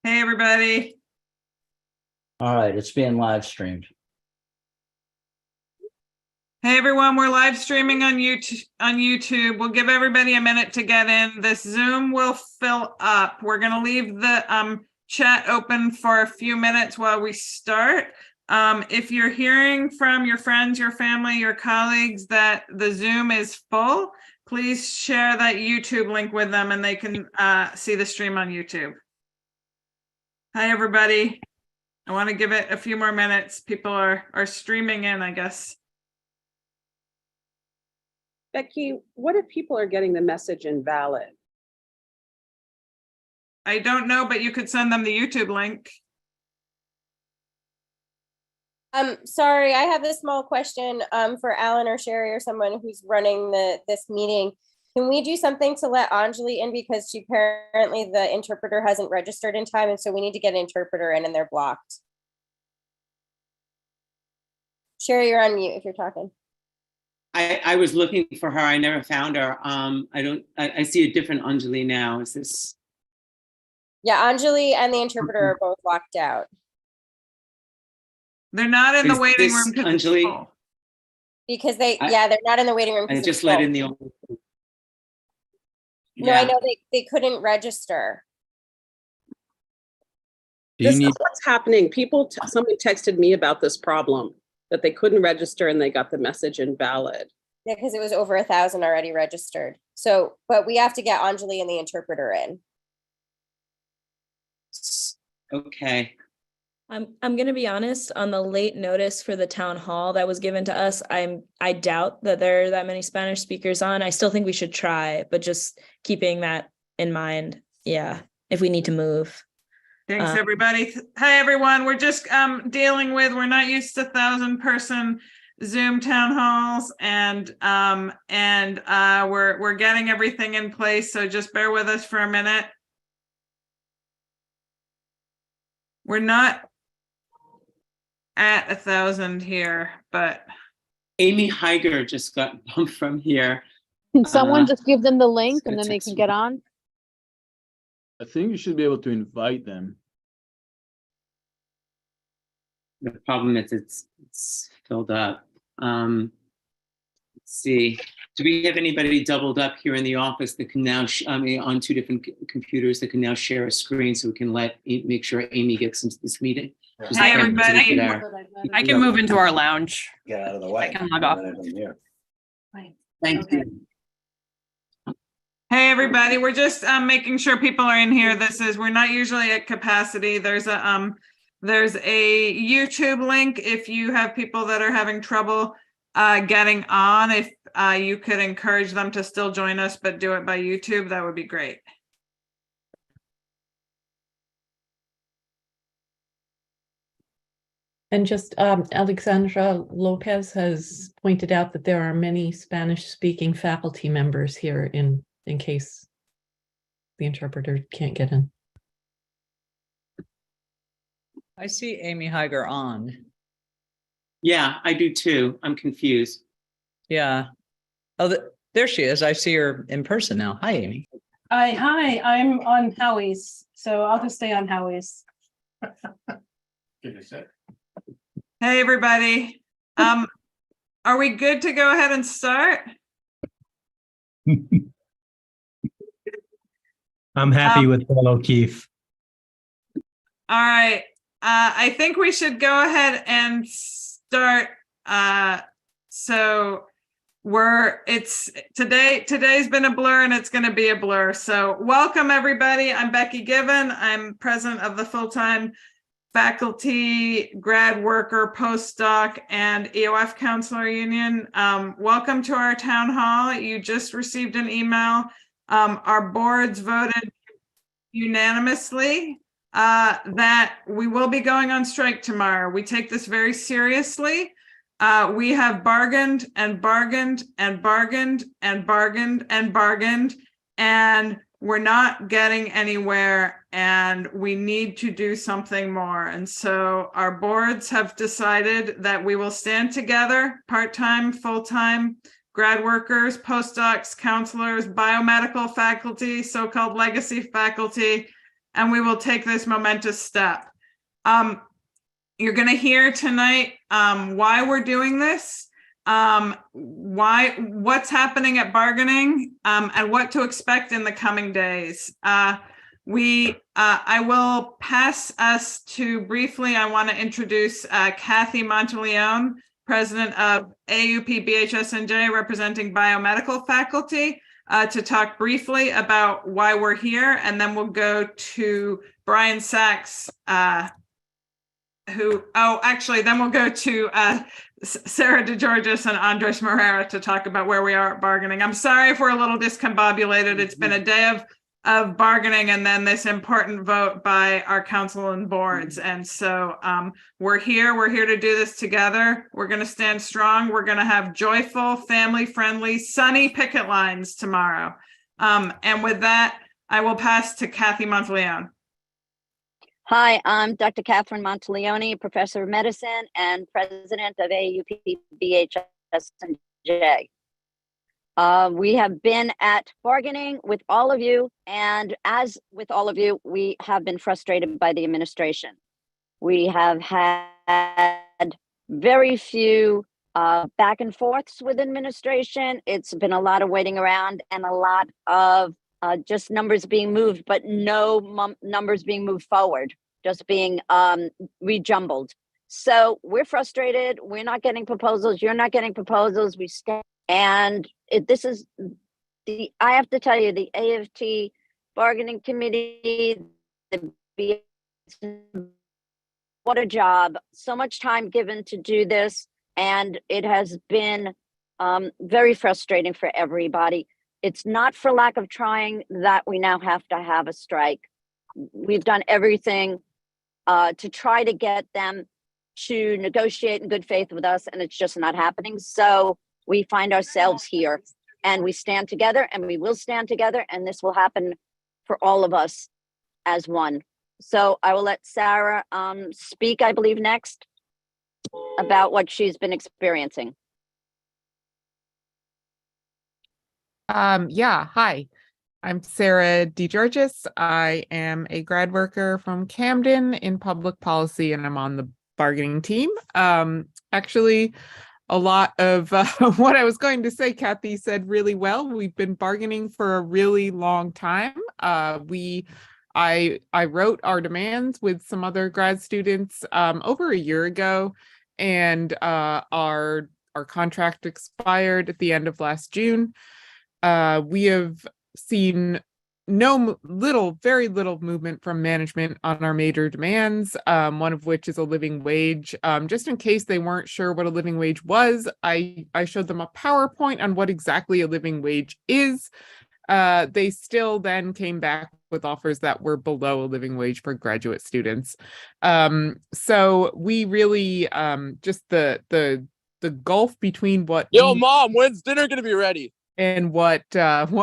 Hey, everybody. All right, it's being live streamed. Hey, everyone. We're live streaming on YouTube. We'll give everybody a minute to get in. This Zoom will fill up. We're going to leave the chat open for a few minutes while we start. If you're hearing from your friends, your family, your colleagues that the Zoom is full, please share that YouTube link with them and they can see the stream on YouTube. Hi, everybody. I want to give it a few more minutes. People are streaming in, I guess. Becky, what if people are getting the message invalid? I don't know, but you could send them the YouTube link. Sorry, I have a small question for Alan or Sherry or someone who's running this meeting. Can we do something to let Anjali in, because she apparently the interpreter hasn't registered in time, and so we need to get an interpreter in and they're blocked. Sherry, you're on mute if you're talking. I was looking for her. I never found her. I see a different Anjali now. Is this? Yeah, Anjali and the interpreter are both locked out. They're not in the waiting room because it's full. Because they're not in the waiting room. I just let in the old. No, I know they couldn't register. This is what's happening. Somebody texted me about this problem, that they couldn't register and they got the message invalid. Yeah, because it was over 1,000 already registered. So, but we have to get Anjali and the interpreter in. Okay. I'm going to be honest, on the late notice for the town hall that was given to us, I doubt that there are that many Spanish speakers on. I still think we should try, but just keeping that in mind. Yeah, if we need to move. Thanks, everybody. Hi, everyone. We're just we're not used to 1,000-person Zoom town halls, and we're getting everything in place. So just bear with us for a minute. We're not at 1,000 here, but Amy Heiger just got bumped from here. Can someone just give them the link and then they can get on? I think you should be able to invite them. The problem is it's filled up. Let's see. Do we have anybody doubled up here in the office that can now, on two different computers that can now share a screen so we can make sure Amy gets into this meeting? Hi, everybody. I can move into our lounge. Get out of the way. I can log off. Thank you. hey, everybody. We're just making sure people are in here. We're not usually at capacity. There's a YouTube link if you have people that are having trouble getting on. If you could encourage them to still join us, but do it by YouTube, that would be great. And just Alexandra Lopez has pointed out that there are many Spanish-speaking faculty members here in case the interpreter can't get in. I see Amy Heiger on. Yeah, I do too. I'm confused. Yeah. Oh, there she is. I see her in person now. Hi, Amy. Hi, I'm on Howie's, so I'll just stay on Howie's. Hey, everybody. Are we good to go ahead and start? I'm happy with Paul O'Keefe. All right. I think we should go ahead and start. So today's been a blur and it's going to be a blur. So welcome, everybody. I'm Becky Given. I'm president of the full-time faculty, grad worker, postdoc, and EOF counselor union. Welcome to our town hall. You just received an email. Our boards voted unanimously that we will be going on strike tomorrow. We take this very seriously. We have bargained and bargained and bargained and bargained and bargained, and we're not getting anywhere, and we need to do something more. And so our boards have decided that we will stand together, part-time, full-time, grad workers, postdocs, counselors, biomedical faculty, so-called legacy faculty, and we will take this momentous step. You're going to hear tonight why we're doing this, what's happening at bargaining, and what to expect in the coming days. I will pass us to briefly, I want to introduce Kathy Monteleone, President of AAUP-BHSNJ, representing biomedical faculty, to talk briefly about why we're here, and then we'll go to Brian Sachs, then we'll go to Sarah DeGeorgis and Andres Morera to talk about where we are at bargaining. I'm sorry if we're a little discombobulated. It's been a day of bargaining and then this important vote by our council and boards. And so we're here to do this together. We're going to stand strong. We're going to have joyful, family-friendly, sunny picket lines tomorrow. And with that, I will pass to Kathy Monteleone. Hi, I'm Dr. Catherine Monteleone, Professor of Medicine and President of AAUP-BHSNJ. We have been at bargaining with all of you, and as with all of you, we have been frustrated by the administration. We have had very few back and forths with administration. It's been a lot of waiting around and a lot of just numbers being moved, but no numbers being moved forward, just being rejumbled. So we're frustrated. We're not getting proposals. You're not getting proposals. We stand, and I have to tell you, the AFT bargaining committee, what a job. So much time given to do this, and it has been very frustrating for everybody. It's not for lack of trying that we now have to have a strike. We've done everything to try to get them to negotiate in good faith with us, and it's just not happening. So we find ourselves here, and we stand together, and we will stand together, and this will happen for all of us as one. So I will let Sarah speak, I believe, next about what she's been experiencing. Hi, I'm Sarah DeGeorgis. I am a grad worker from Camden in public policy, and I'm on the bargaining team. Actually, a lot of what I was going to say, Kathy said really well. We've been bargaining for a really long time. I wrote our demands with some other grad students over a year ago, and our contract expired at the end of last June. We have seen very little movement from management on our major demands, one of which is a living wage. Just in case they weren't sure what a living wage was, I showed them a PowerPoint on what exactly a living wage is. They still then came back with offers that were below a living wage for graduate students. So we really just the gulf between what Mom, when's dinner gonna be ready? And what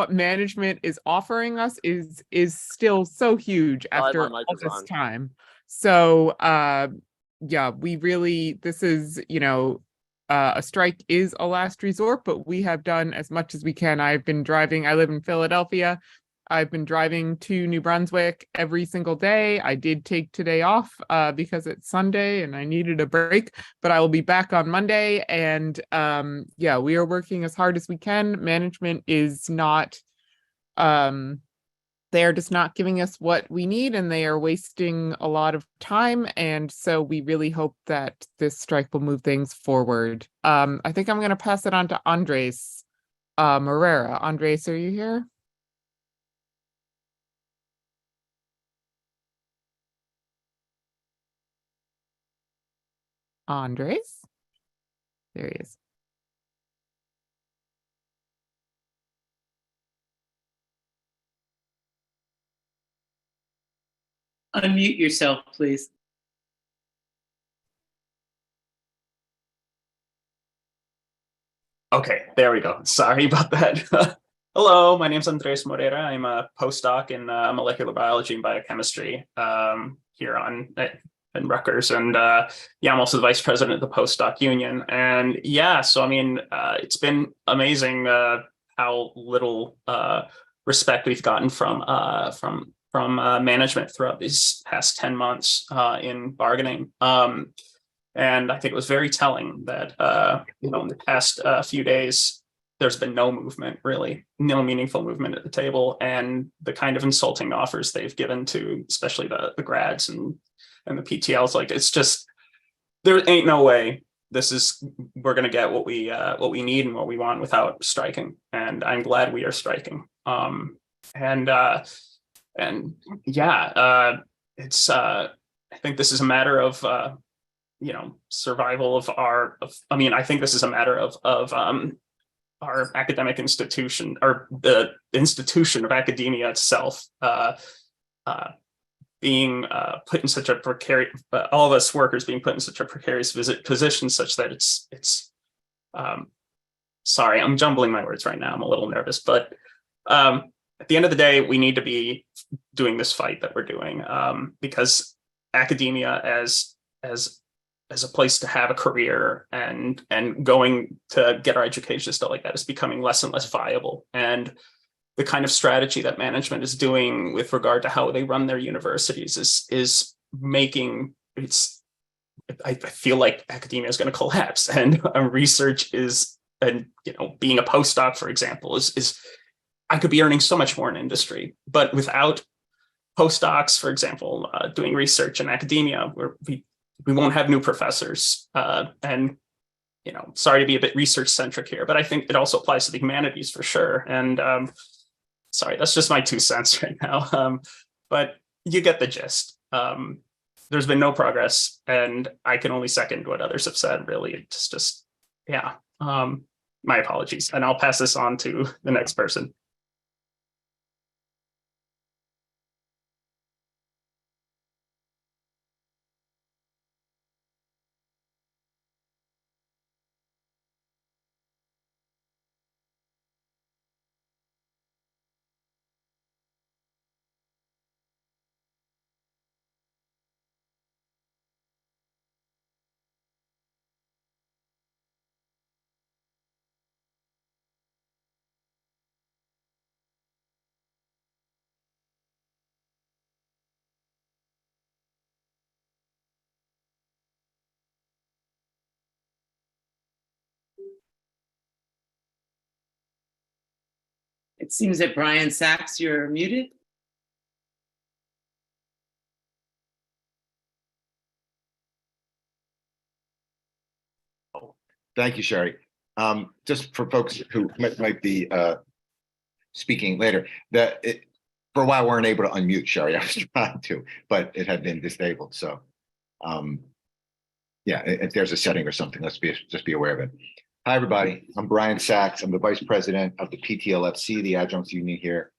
management is offering us is still so huge after all this time. So we really, this is, a strike is a last resort, but we have done as much as we can. I've been driving, I live in Philadelphia. I've been driving to New Brunswick every single day. I did take today off because it's Sunday and I needed a break, but I will be back on Monday. And we are working as hard as we can. Management is not, they are just not giving us what we need, and they are wasting a lot of time. And so we really hope that this strike will move things forward. I think I'm going to pass it on to Andres Morera. Andres, are you here? Andres? There he is. Unmute yourself, please. Okay, there we go. Sorry about that. Hello, my name is Andres Morera. I'm a postdoc in molecular biology and biochemistry here in Rutgers, and I'm also the vice president of the postdoc union. And so I mean, it's been amazing how little respect we've gotten from from management throughout these past 10 months in bargaining. And I think it was very telling that, in the past few days, there's been no movement, really, no meaningful movement at the table. And the kind of insulting offers they've given to, especially the grads and the PTLs, like, it's just, there ain't no way we're going to get what we need and what we want without striking. And I'm glad we are striking. It's I think this is a matter of survival of I think this is a matter of our academic institution, or the institution of academia itself, being put in such a precarious, all of us workers being put in such a precarious position, such that it's sorry, I'm jumbling my words right now. I'm a little nervous, but at the end of the day, we need to be doing this fight that we're doing, because academia as a place to have a career and going to get our education, stuff like that, is becoming less and less viable. And the kind of strategy that management is doing with regard to how they run their universities is making I feel like academia is going to collapse, and research is, and being a postdoc, for example, is I could be earning so much more in industry, but without postdocs, for example, doing research in academia, we won't have new professors. And sorry to be a bit research centric here, but I think it also applies to the humanities for sure. And sorry, that's just my 2 cents right now. But you get the gist. There's been no progress, and I can only second what others have said, really. It's just, yeah. My apologies. And I'll pass this on to the next person. It seems that Brian Sachs, you're muted. Thank you, Sherry. Just for folks who might be speaking later, for a while we weren't able to unmute Sherry. I was trying to, but it had been disabled. So yeah, if there's a setting or something, just be aware of it. Hi, everybody. I'm Brian Sachs. I'm the vice president of the PTLFC, the Adjunct Union here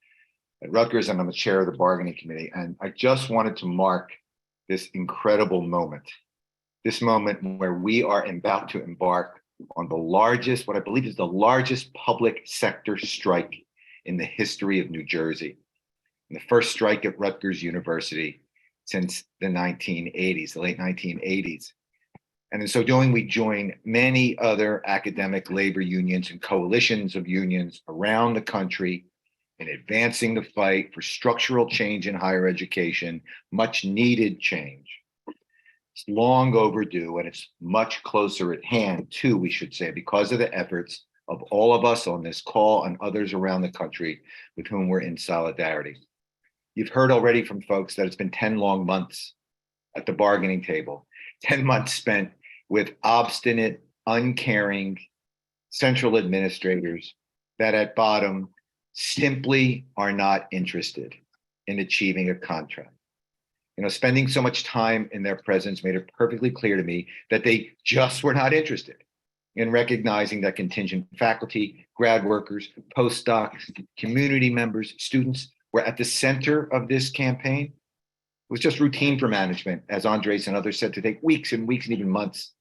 at Rutgers, and I'm the chair of the bargaining committee. And I just wanted to mark this incredible moment, this moment where we are about to embark on the largest, what I believe is the largest public sector strike in the history of New Jersey, and the first strike at Rutgers University since the 1980s, the late 1980s. And in so doing, we join many other academic labor unions and coalitions of unions around the country in advancing the fight for structural change in higher education, much needed change. It's long overdue, and it's much closer at hand too, we should say, because of the efforts of all of us on this call and others around the country with whom we're in solidarity. You've heard already from folks that it's been 10 long months at the bargaining table, 10 months spent with obstinate, uncaring central administrators that at bottom simply are not interested in achieving a contract. Spending so much time in their presence made it perfectly clear to me that they just were not interested in recognizing that contingent faculty, grad workers, postdocs, community members, students were at the center of this campaign. It was just routine for management, as Andres and others said, to take weeks and weeks and even months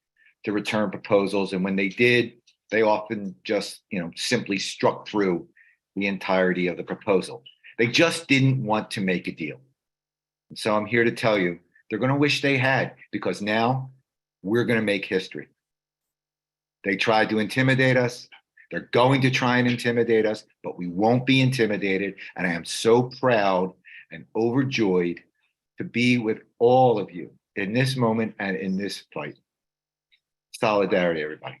to return proposals. And when they did, they often just, simply struck through the entirety of the proposal. They just didn't want to make a deal. And so I'm here to tell you, they're going to wish they had, because now we're going to make history. They tried to intimidate us. They're going to try and intimidate us, but we won't be intimidated. And I am so proud and overjoyed to be with all of you in this moment and in this fight. Solidarity, everybody.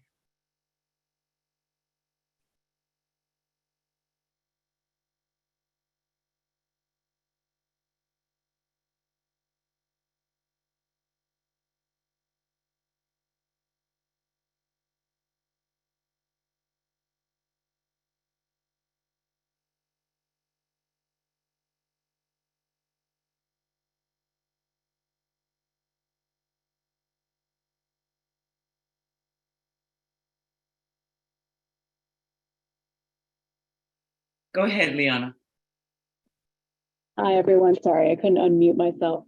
Go ahead, Liana. Hi, everyone. Sorry, I couldn't unmute myself.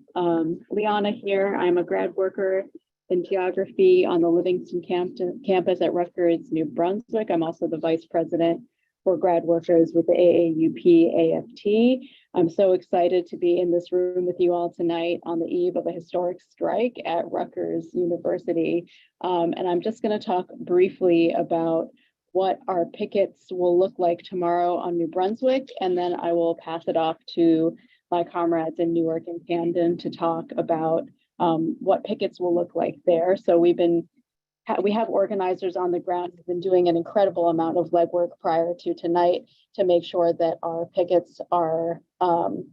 Liana here. I'm a grad worker in geography on the Livingston campus at Rutgers, New Brunswick. I'm also the vice president for grad workers with the AAUP-AFT. I'm so excited to be in this room with you all tonight on the eve of a historic strike at Rutgers University. And I'm just going to talk briefly about what our pickets will look like tomorrow on New Brunswick, and then I will pass it off to my comrades in Newark and Camden to talk about what pickets will look like there. So we have organizers on the ground who've been doing an incredible amount of legwork prior to tonight to make sure that our pickets are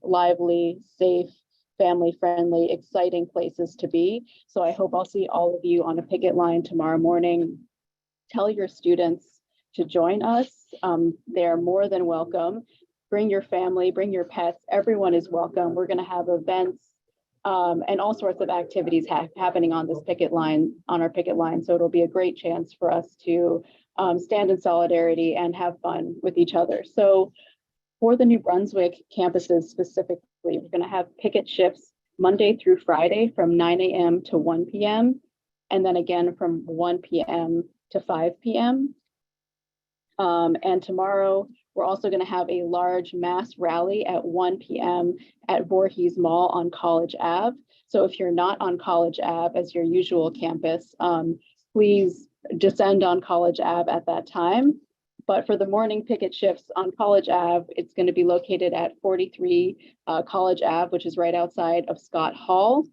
lively, safe, family-friendly, exciting places to be. So I hope I'll see all of you on a picket line tomorrow morning. Tell your students to join us. They're more than welcome. Bring your family, bring your pets. Everyone is welcome. We're going to have events and all sorts of activities happening on this picket line, on our picket line. So it'll be a great chance for us to stand in solidarity and have fun with each other. So for the New Brunswick campuses specifically, we're going to have picket shifts Monday through Friday from 9 a.m. to 1 p.m. and then again from 1 p.m. to 5 p.m. And tomorrow, we're also going to have a large mass rally at 1 p.m. at Voorhees Mall on College Ave. So if you're not on College Ave as your usual campus, please descend on College Ave at that time. But for the morning picket shifts on College Ave, it's going to be located at 43 College Ave, which is right outside of Scott Hall.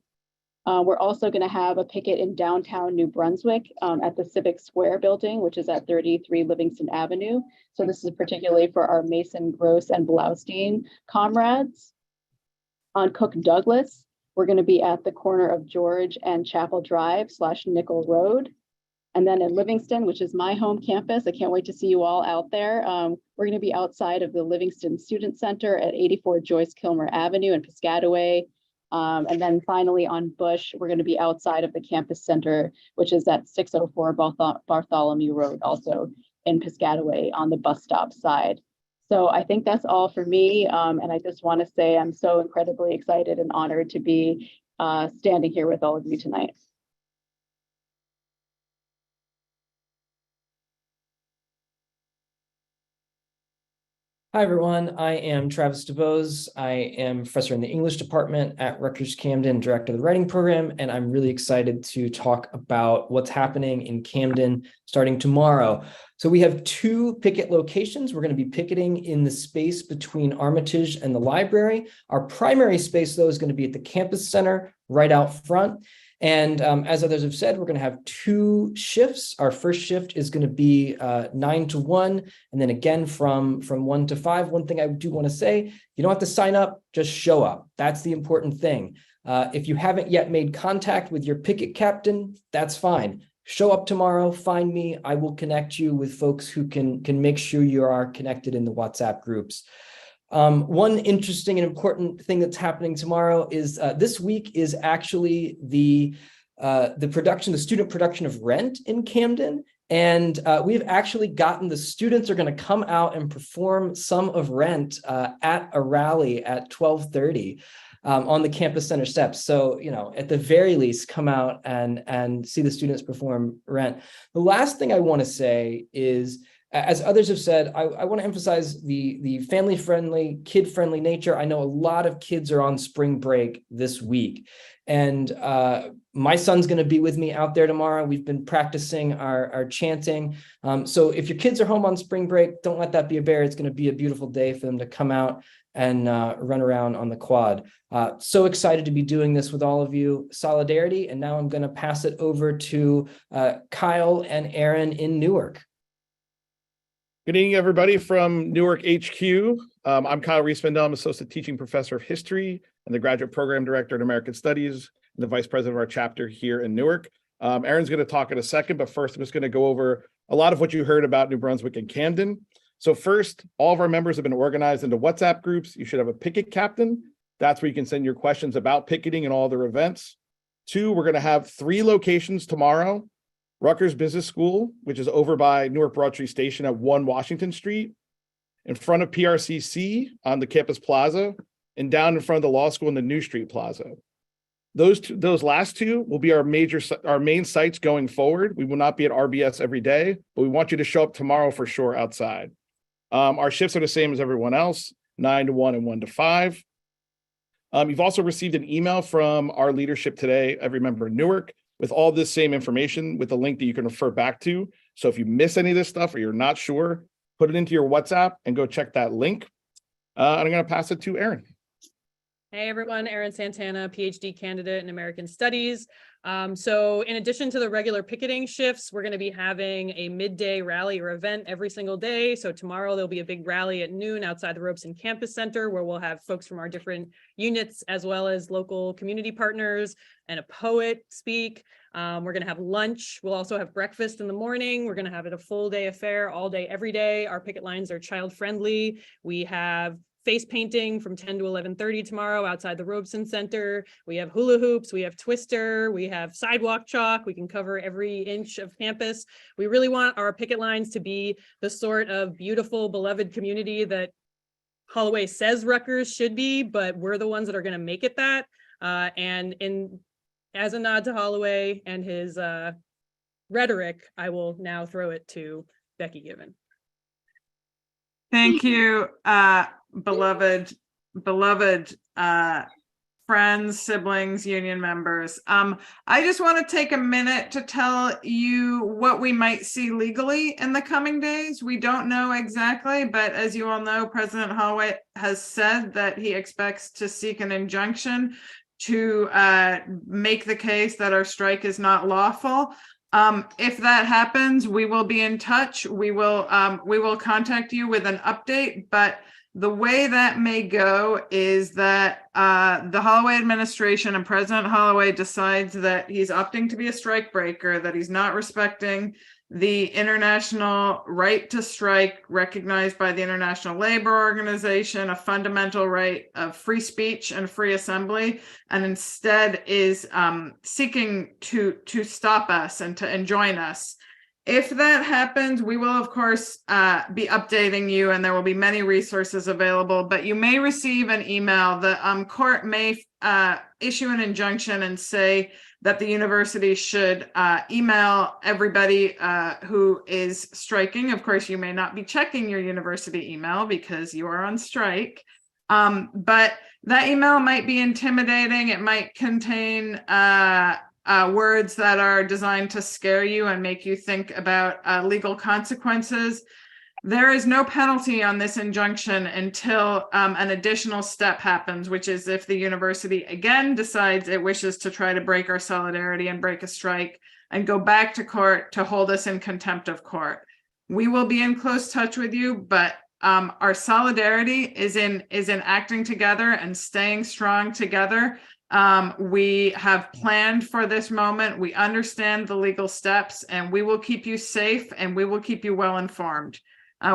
We're also going to have a picket in downtown New Brunswick at the Civic Square building, which is at 33 Livingston Avenue. So this is particularly for our Mason, Gross, and Blaustein comrades. On Cook Douglas, we're going to be at the corner of George and Chapel Drive / Nickel Road. And then in Livingston, which is my home campus, I can't wait to see you all out there. We're going to be outside of the Livingston Student Center at 84 Joyce Kilmer Avenue in Piscataway. And then finally on Bush, we're going to be outside of the campus center, which is at 604 Bartholomew Road, also in Piscataway on the bus stop side. So I think that's all for me. And I just want to say I'm so incredibly excited and honored to be standing here with all of you tonight. Hi, everyone. I am Travis DeBose. I am professor in the English department at Rutgers Camden, director of the writing program, and I'm really excited to talk about what's happening in Camden starting tomorrow. So we have 2 picket locations. We're going to be picketing in the space between Armitage and the library. Our primary space, though, is going to be at the campus center right out front. And as others have said, we're going to have 2 shifts. Our first shift is going to be 9 to 1, and then again from 1 to 5. One thing I do want to say, you don't have to sign up, just show up. That's the important thing. If you haven't yet made contact with your picket captain, that's fine. Show up tomorrow, find me. I will connect you with folks who can make sure you are connected in the WhatsApp groups. One interesting and important thing that's happening tomorrow is this week is actually the student production of Rent in Camden. And we've actually gotten the students are going to come out and perform some of Rent at a rally at 12:30 on the campus center steps. So, you know, at the very least, come out and see the students perform Rent. The last thing I want to say is, as others have said, I want to emphasize the family-friendly, kid-friendly nature. I know a lot of kids are on spring break this week, and my son's going to be with me out there tomorrow. We've been practicing our chanting. So if your kids are home on spring break, don't let that be a barrier. It's going to be a beautiful day for them to come out and run around on the quad. So excited to be doing this with all of you. Solidarity. And now I'm going to pass it over to Kyle and Aaron in Newark. Good evening, everybody from Newark HQ. I'm Kyle Riespendel. I'm Associate Teaching Professor of History and the Graduate Program Director in American Studies and the Vice President of our chapter here in Newark. Aaron's going to talk in a second, but first I'm just going to go over a lot of what you heard about New Brunswick and Camden. So first, all of our members have been organized into WhatsApp groups. You should have a Picket captain. That's where you can send your questions about picketing and all their events. 2, we're going to have 3 locations tomorrow. Rutgers Business School, which is over by Newark Broad Street Station at 1 Washington Street, in front of PRCC on the campus plaza, and down in front of the law school in the New Street Plaza. Those last 2 will be our main sites going forward. We will not be at RBS every day, but we want you to show up tomorrow for sure outside. Our shifts are the same as everyone else, 9 to 1 and 1 to 5. You've also received an email from our leadership today, every member in Newark, with all this same information with a link that you can refer back to. So if you miss any of this stuff or you're not sure, put it into your WhatsApp and go check that link. And I'm going to pass it to Aaron. Hey everyone, Erin Santana, PhD candidate in American Studies. So in addition to the regular picketing shifts, we're going to be having a midday rally or event every single day. So tomorrow there'll be a big rally at noon outside the Robeson Campus Center where we'll have folks from our different units as well as local community partners and a poet speak. We're going to have lunch. We'll also have breakfast in the morning. We're going to have it a full day affair all day, every day. Our picket lines are child friendly. We have face painting from 10 to 11:30 tomorrow outside the Robeson Center. We have hula hoops, we have twister, we have sidewalk chalk. We can cover every inch of campus. We really want our picket lines to be the sort of beautiful, beloved community that Holloway says Rutgers should be, but we're the ones that are going to make it that. And as a nod to Holloway and his rhetoric, I will now throw it to Becky Given. Thank you, beloved friends, siblings, union members. I just want to take a minute to tell you what we might see legally in the coming days. We don't know exactly, but as you all know, President Holloway has said that he expects to seek an injunction to make the case that our strike is not lawful. If that happens, we will be in touch. We will contact you with an update, but the way that may go is that the Holloway administration and President Holloway decides that he's opting to be a strike breaker, that he's not respecting the international right to strike recognized by the International Labor Organization, a fundamental right of free speech and free assembly, and instead is seeking to stop us and to enjoin us. If that happens, we will, of course, be updating you, and there will be many resources available, but you may receive an email. The court may issue an injunction and say that the university should email everybody who is striking. Of course, you may not be checking your university email because you are on strike, but that email might be intimidating. It might contain words that are designed to scare you and make you think about legal consequences. There is no penalty on this injunction until an additional step happens, which is if the university again decides it wishes to try to break our solidarity and break a strike and go back to court to hold us in contempt of court. We will be in close touch with you, but our solidarity is in acting together and staying strong together. We have planned for this moment. We understand the legal steps, and we will keep you safe and we will keep you well informed.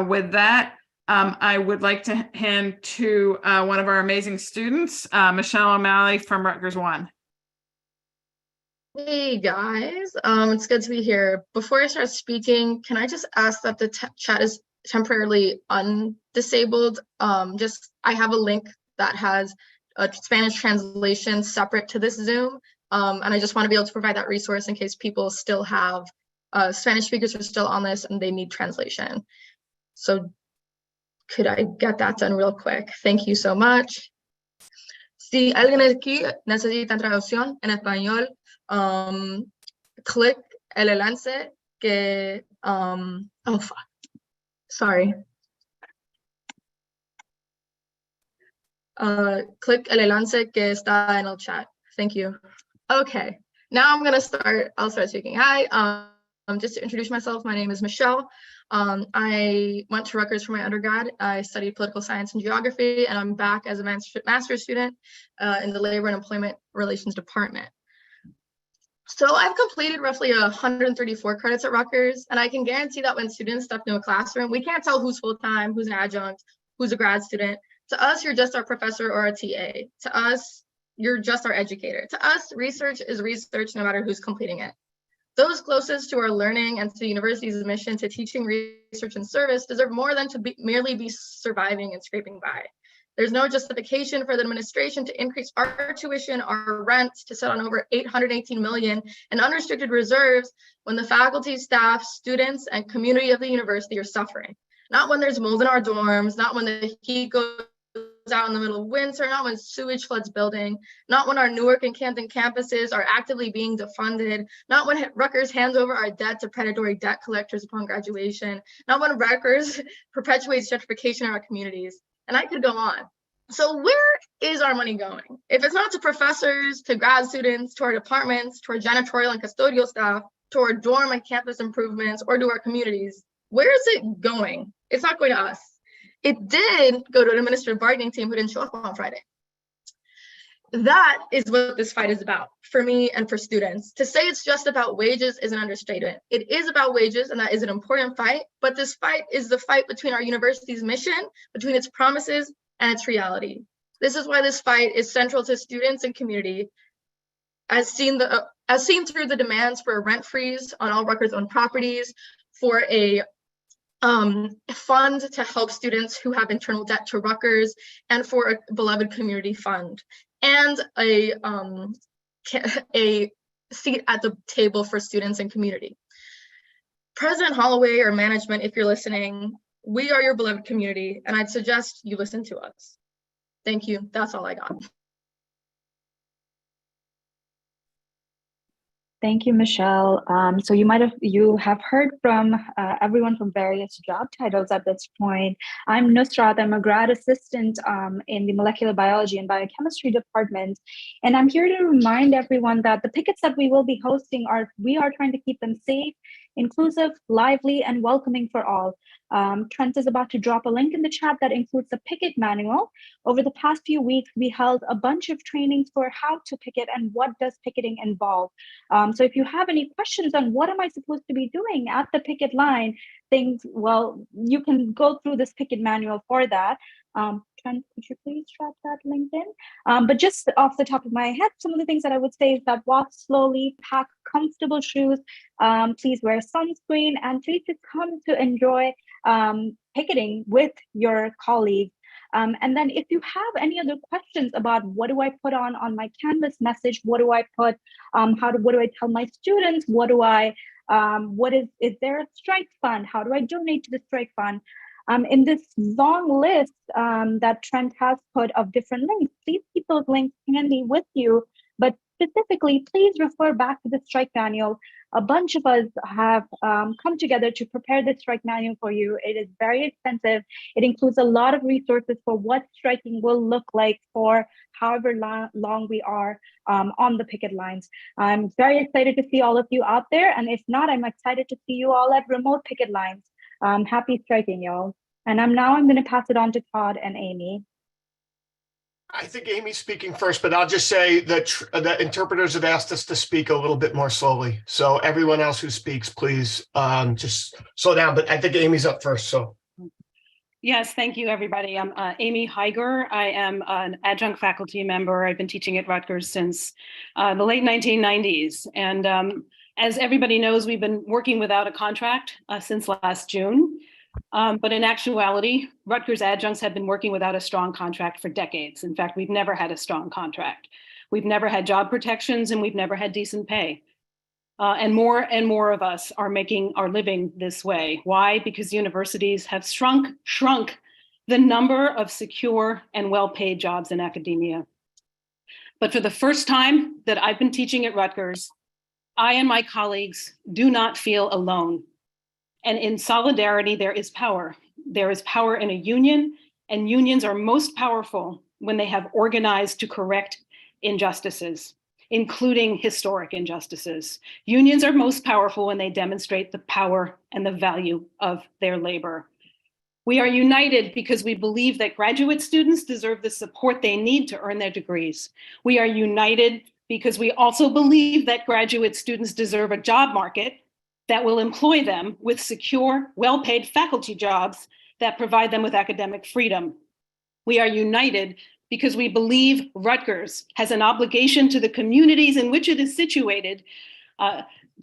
With that, I would like to hand to one of our amazing students, Michelle O'Malley from Rutgers 1. Hey guys, it's good to be here. Before I start speaking, can I just ask that the chat is temporarily undisabled? I have a link that has a Spanish translation separate to this Zoom, and I just want to be able to provide that resource in case people still have Spanish speakers are still on this and they need translation. So could I get that done real quick? Thank you so much. Si alguien aquí necesita traducción en español, click el enlace que, oh fuck, sorry. click el enlace que está en el chat. Thank you. Okay, now I'm gonna start. I'll start speaking. Hi, just to introduce myself, my name is Michelle. I went to Rutgers for my undergrad. I studied political science and geography, and I'm back as a master's student in the Labor and Employment Relations Department. So I've completed roughly 134 credits at Rutgers, and I can guarantee that when students step into a classroom, we can't tell who's full-time, who's an adjunct, who's a grad student. To us, you're just our professor or a TA. To us, you're just our educator. To us, research is research no matter who's completing it. Those closest to our learning and to the university's mission to teaching, research, and service deserve more than to merely be surviving and scraping by. There's no justification for the administration to increase our tuition, our rents, to sit on over $818 million in unrestricted reserves when the faculty, staff, students, and community of the university are suffering. Not when there's mold in our dorms, not when the heat goes out in the middle of winter, not when sewage floods building, not when our Newark and Camden campuses are actively being defunded, not when Rutgers hands over our debt to predatory debt collectors upon graduation, not when Rutgers perpetuates gentrification in our communities. And I could go on. So where is our money going? If it's not to professors, to grad students, to our departments, to our janitorial and custodial staff, to our dorm and campus improvements, or to our communities, where is it going? It's not going to us. It did go to an administrative bargaining team who didn't show up on Friday. That is what this fight is about for me and for students. To say it's just about wages is an understatement. It is about wages, and that is an important fight, but this fight is the fight between our university's mission, between its promises and its reality. This is why this fight is central to students and community, as seen through the demands for a rent freeze on all Rutgers-owned properties, for a fund to help students who have internal debt to Rutgers, and for a beloved community fund, and a seat at the table for students and community. President Holloway or management, if you're listening, we are your beloved community, and I'd suggest you listen to us. Thank you. That's all I got. Thank you, Michelle. So you have heard from everyone from various job titles at this point. I'm Nusrat. I'm a grad assistant in the molecular biology and biochemistry department, and I'm here to remind everyone that the pickets that we will be hosting we are trying to keep them safe, inclusive, lively, and welcoming for all. Trent is about to drop a link in the chat that includes the Picket manual. Over the past few weeks, we held a bunch of trainings for how to picket and what does picketing involve. So if you have any questions on what am I supposed to be doing at the picket line, well, you can go through this Picket manual for that. Trent, could you please drop that link in? But just off the top of my head, some of the things that I would say is that walk slowly, pack comfortable shoes, please wear sunscreen, and please just come to enjoy picketing with your colleagues. And then if you have any other questions about what do I put on my Canvas message, what do I put, what do I tell my students, is there a strike fund? How do I donate to the strike fund? In this long list that Trent has put of different links, please keep those links handy with you. But specifically, please refer back to the strike manual. A bunch of us have come together to prepare this strike manual for you. It is very extensive. It includes a lot of resources for what striking will look like for however long we are on the picket lines. I'm very excited to see all of you out there. And if not, I'm excited to see you all at remote picket lines. Happy striking, y'all. And I'm going to pass it on to Todd and Amy. I think Amy's speaking first, but I'll just say that the interpreters have asked us to speak a little bit more slowly. So everyone else who speaks, please just slow down. But I think Amy's up first. So. Yes, thank you, everybody. I'm Amy Heiger. I am an adjunct faculty member. I've been teaching at Rutgers since the late 1990s. And as everybody knows, we've been working without a contract since last June. But in actuality, Rutgers adjuncts have been working without a strong contract for decades. In fact, we've never had a strong contract. We've never had job protections, and we've never had decent pay. And more of us are living this way. Why? Because universities have shrunk the number of secure and well-paid jobs in academia. But for the first time that I've been teaching at Rutgers, I and my colleagues do not feel alone. And in solidarity, there is power. There is power in a union, and unions are most powerful when they have organized to correct injustices, including historic injustices. Unions are most powerful when they demonstrate the power and the value of their labor. We are united because we believe that graduate students deserve the support they need to earn their degrees. We are united because we also believe that graduate students deserve a job market that will employ them with secure, well-paid faculty jobs that provide them with academic freedom. We are united because we believe Rutgers has an obligation to the communities in which it is situated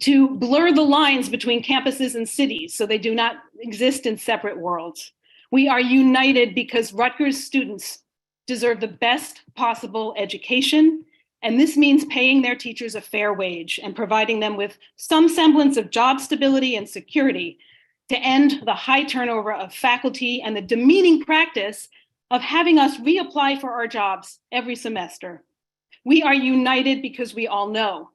to blur the lines between campuses and cities so they do not exist in separate worlds. We are united because Rutgers students deserve the best possible education, and this means paying their teachers a fair wage and providing them with some semblance of job stability and security to end the high turnover of faculty and the demeaning practice of having us reapply for our jobs every semester. We are united because we all know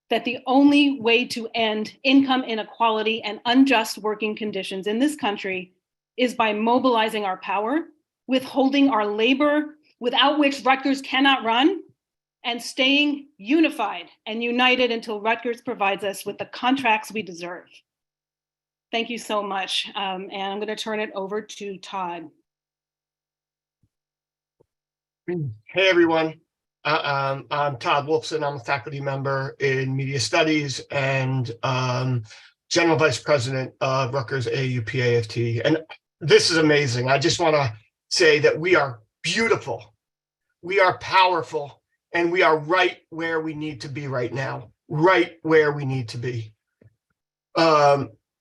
that the only way to end income inequality and unjust working conditions in this country is by mobilizing our power, withholding our labor, without which Rutgers cannot run, and staying unified and united until Rutgers provides us with the contracts we deserve. Thank you so much. And I'm going to turn it over to Todd. Hey, everyone. I'm Todd Wolfson. I'm a faculty member in media studies and general vice president of Rutgers AAUP-AFT. And this is amazing. I just want to say that we are beautiful, we are powerful, and we are right where we need to be right now, right where we need to be.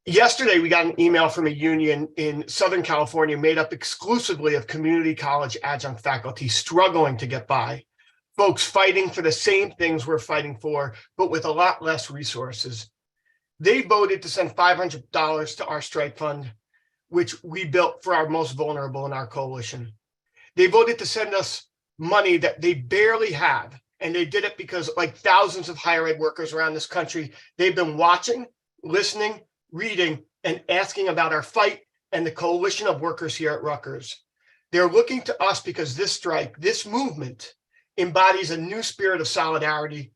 Yesterday, we got an email from a union in Southern California made up exclusively of community college adjunct faculty struggling to get by. Folks fighting for the same things we're fighting for, but with a lot less resources. They voted to send $500 to our strike fund, which we built for our most vulnerable in our coalition. They voted to send us money that they barely have. And they did it because, like thousands of higher ed workers around this country, they've been watching, listening, reading, and asking about our fight and the coalition of workers here at Rutgers. They're looking to us because this strike, this movement, embodies a new spirit of solidarity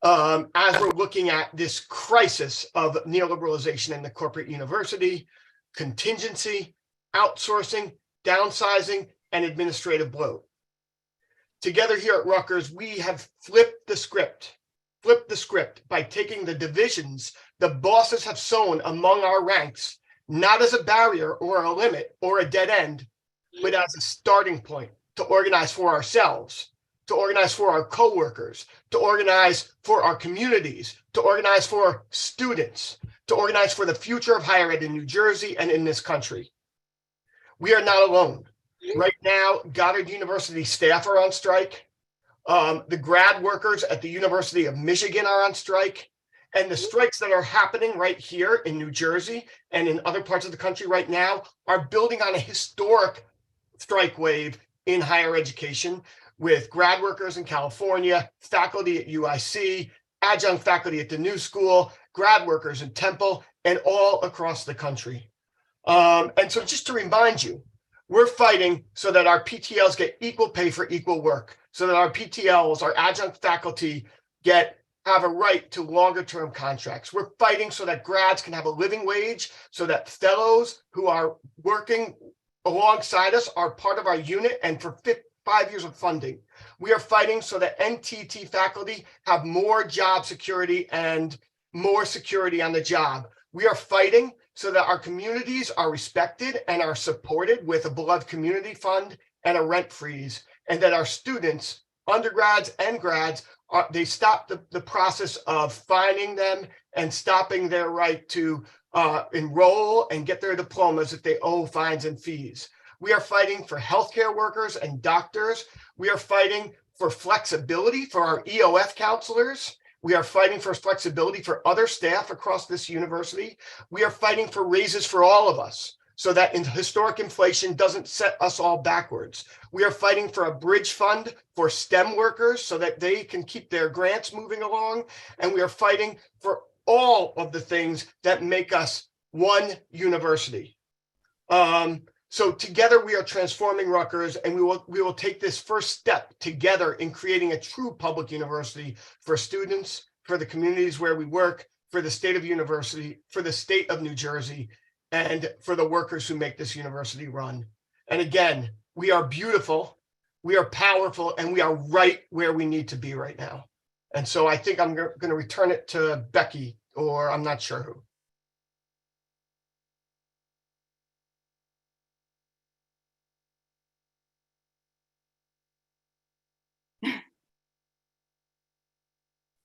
as we're looking at this crisis of neoliberalization in the corporate university, contingency, outsourcing, downsizing, and administrative bloat. Together here at Rutgers, we have flipped the script by taking the divisions the bosses have sown among our ranks, not as a barrier or a limit or a dead end, but as a starting point to organize for ourselves, to organize for our coworkers, to organize for our communities, to organize for students, to organize for the future of higher ed in New Jersey and in this country. We are not alone. Right now, Goddard University staff are on strike. The grad workers at the University of Michigan are on strike. And the strikes that are happening right here in New Jersey and in other parts of the country right now are building on a historic strike wave in higher education with grad workers in California, faculty at UIC, adjunct faculty at the New School, grad workers in Temple, and all across the country. And so just to remind you, we're fighting so that our PTLs get equal pay for equal work, so that our PTLs, our adjunct faculty, have a right to longer term contracts. We're fighting so that grads can have a living wage, so that fellows who are working alongside us are part of our unit and for 5 years of funding. We are fighting so that NTT faculty have more job security and more security on the job. We are fighting so that our communities are respected and are supported with a beloved community fund and a rent freeze, and that our students, undergrads and grads, they stop the process of fining them and stopping their right to enroll and get their diplomas if they owe fines and fees. We are fighting for healthcare workers and doctors. We are fighting for flexibility for our EOF counselors. We are fighting for flexibility for other staff across this university. We are fighting for raises for all of us so that historic inflation doesn't set us all backwards. We are fighting for a bridge fund for STEM workers so that they can keep their grants moving along. And we are fighting for all of the things that make us one university. So together we are transforming Rutgers, and we will take this first step together in creating a true public university for students, for the communities where we work, for the state of university, for the state of New Jersey, and for the workers who make this university run. And again, we are beautiful, we are powerful, and we are right where we need to be right now. And so I think I'm going to return it to Becky, or I'm not sure who.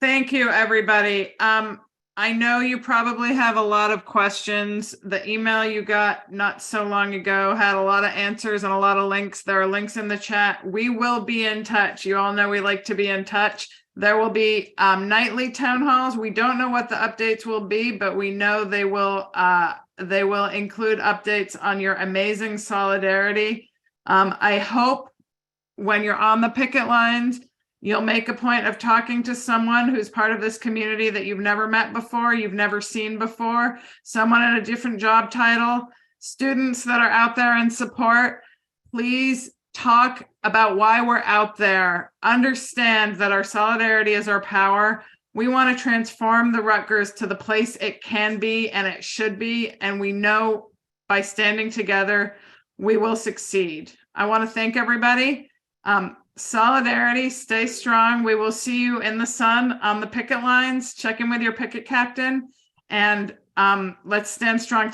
Thank you, everybody. I know you probably have a lot of questions. The email you got not so long ago had a lot of answers and a lot of links. There are links in the chat. We will be in touch. You all know we like to be in touch. There will be nightly town halls. We don't know what the updates will be, but we know they will include updates on your amazing solidarity. I hope when you're on the picket lines, you'll make a point of talking to someone who's part of this community that you've never met before, you've never seen before, someone in a different job title, students that are out there in support. Please talk about why we're out there. Understand that our solidarity is our power. We want to transform the Rutgers to the place it can be and it should be. And we know by standing together, we will succeed. I want to thank everybody. Solidarity, stay strong. We will see you in the sun on the picket lines. Check in with your picket captain, and let's stand strong.